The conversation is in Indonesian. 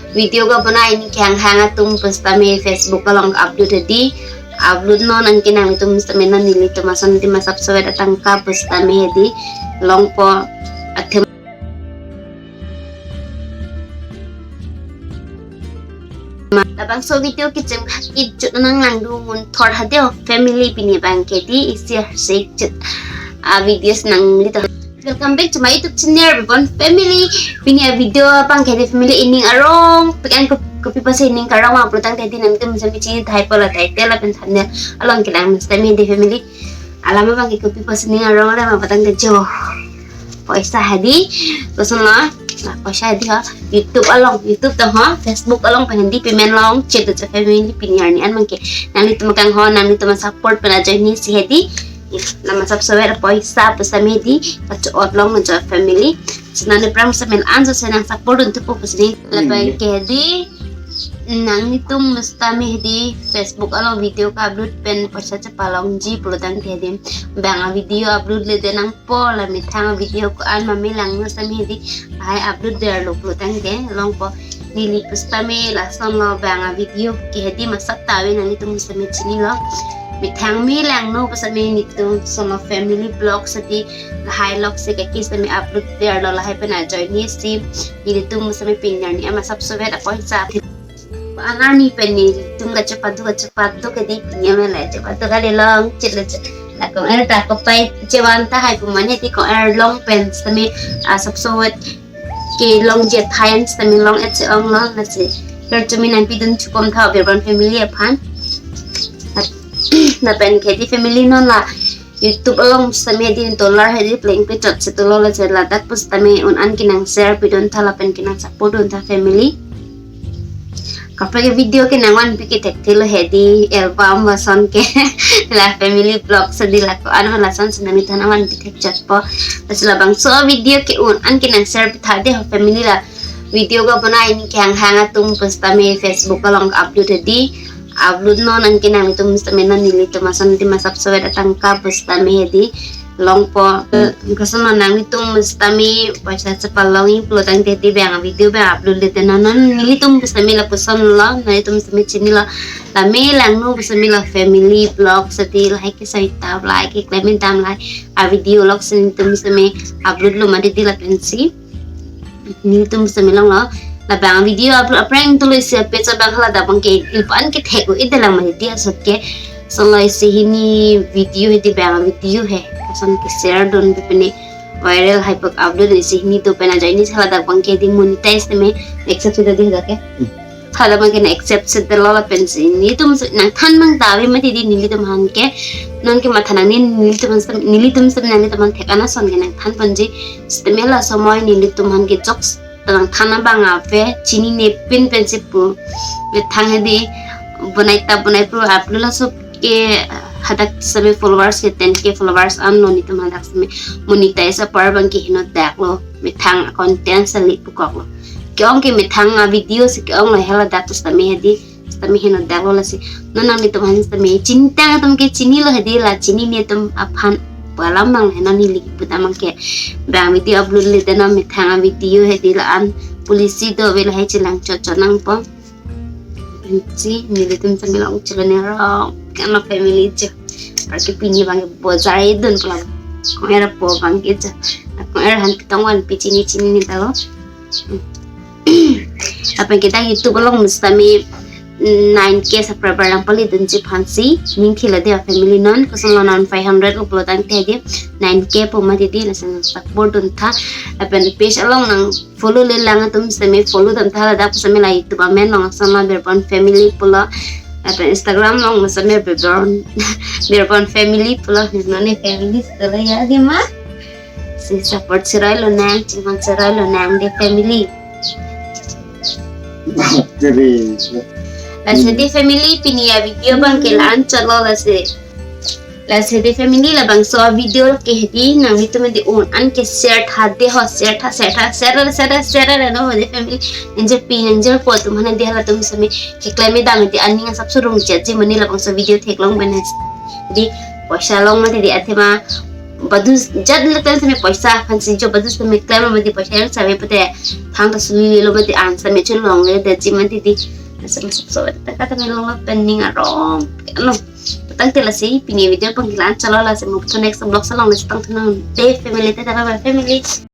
video ka bana ini kyang hanga tum pustame Facebook ka long upload di upload non an kinang tum pustame nan nili tumasan di masap soe datang ka pustame di long po athem labang so video kitchen kit nang lang du mun thor hadeo family pini bang ke di isi sek videos nang lito. Welcome back to my YouTube channel, Birbon Family. Pinya video pang kaya family ining arong pekan kopi pa ining karang mga plutang tadi namin ito masam pichi thai pala thai tela pen thanya along kilang mustami di family. Alam mo bang kopi pa ining arong ada mapatang kejo. Paisa hadi kusun lah paisa hadi ha YouTube along YouTube to ha Facebook along panandi pimen long chat to family pinyar ni an mangke nang ito makang ho nang ito support pala ni si hadi nama subscriber paisa pasami di kacuot long ngejo family senane pram samen anso senang support untuk pusni lebay kedi nang itum mustami di Facebook along video ka upload pen paisa palong ji pulutang kedi bang video upload le denang po la mitang video ko an mamilang mustami di hai upload der lo pulutang ke long po nili pustami la son lo bang video kedi masak tawi nang itum mustami chini lo mitang mi lang no pasami nito sama family vlog sati lahai log se kaki sami upload there lo lahai pena join ni si nito masami pinyar ni ama subscribe ako sa anar ni penni tunga cepat tu kedi pinya mela cepat tu kali long cila la ko er ta ko pai cewanta hai pumane ti ko er long pen sami subscribe ke long jet thaian sami long et ong long na se ker chumi nan pidun chukom tha Birbon Family aphan na pen kedi family non la YouTube along sami din dollar hedi playing pe chat se tolo la jela dak pus tami un an kinang share pidon thala pen kinang support un tha family kapag video ke nangwan piki tektil hedi album wason ke la family vlog sa dila ko ano la son sinami tanawan pitek chat po tas labang so video ke un an kinang share pitha de family la video ka banai ni kyang hanga tum pus tami Facebook along upload hedi upload no nang kinang ito mustame nan nili tumasan di masap soe datang ka pustami hedi long po kasama nang ito mustami paisa sa palong plotang teti bang video bang upload dito na non nili tum mustami la puson la na ito mustami chini la me lang no mustami la family vlog sa ti like sa ita like claim tam like a video log sa ito mustami upload lo madi di la pensi nili tum mustami lang la labang video upload tuloy siya pizza bang halada bang ke ilpaan ke thego ida lang mahidi asot ke salay si hini video hidi bang video he kasan ke share don bipini viral hai pag upload ni si hini to pena jai ni halada bang ke di monetize me accept sida di da ke halada bang ke na accept sida lola pensi ni tum nang than mang dawi mati di nili tum han ke non ke mathana ni nili tum sab nang tum thekana son ke nang than panji stemela samoy nili tum han ke jokes tang thana banga fe chini ne pin pensipu le thang di bunai pro upload la sob ke hadak sami followers ke 10k followers am no ni tum hadak sami monetize par bang ke hino daklo me thang content sa li pu ko ke ong ke me thang video se ke ong la hela dak sami hedi sami hino daklo la si no nang ni tum han sami cinta tum ke chini lo hedi la chini ne tum aphan balam mang hena ni ligi putamang ke bang video upload le dana me thanga video hedi la an polisi do vel hai chilang chonang po ci ni le tum sambilang chilane ro kana family che parke pini bang bozai don pula ko era po bang ke cha ko era han kitangwan pichini chini ni talo apa kita YouTube long mustami 9k subscriber lang pali dun si Fancy ning thila de family non kusang non 500 upload ang tedi 9k po matidi na sang support dun tha apen page along nang follow le lang tum sami follow dun tha da sami la YouTube amen nang sama Birbon Family pula apen Instagram nang sami Birbon Family pula nani family sala ya di ma si support sirai lo nang cingman sirai lo nang de family jadi Lasedi family pinia video bang kelaan chalo lasedi family la bang so video ke hedi nang itu me di on an ke share tha de ho share no ho de family enjoy pin enjoy po tum hana de hala tum sami ke claim da me di ani nga sab surung che ji mani la bang so video thek long bane di poisa long ma di athema badus jad lekan same paisa fansi jo badus same claim mati paisa yang same pate thang ta suli lo mati an same chul long le de ji mati di sama so ta kata me long pending arong no tang tela si pini video panggilan calo la se mo next blog salong le tang tanang de family te ta family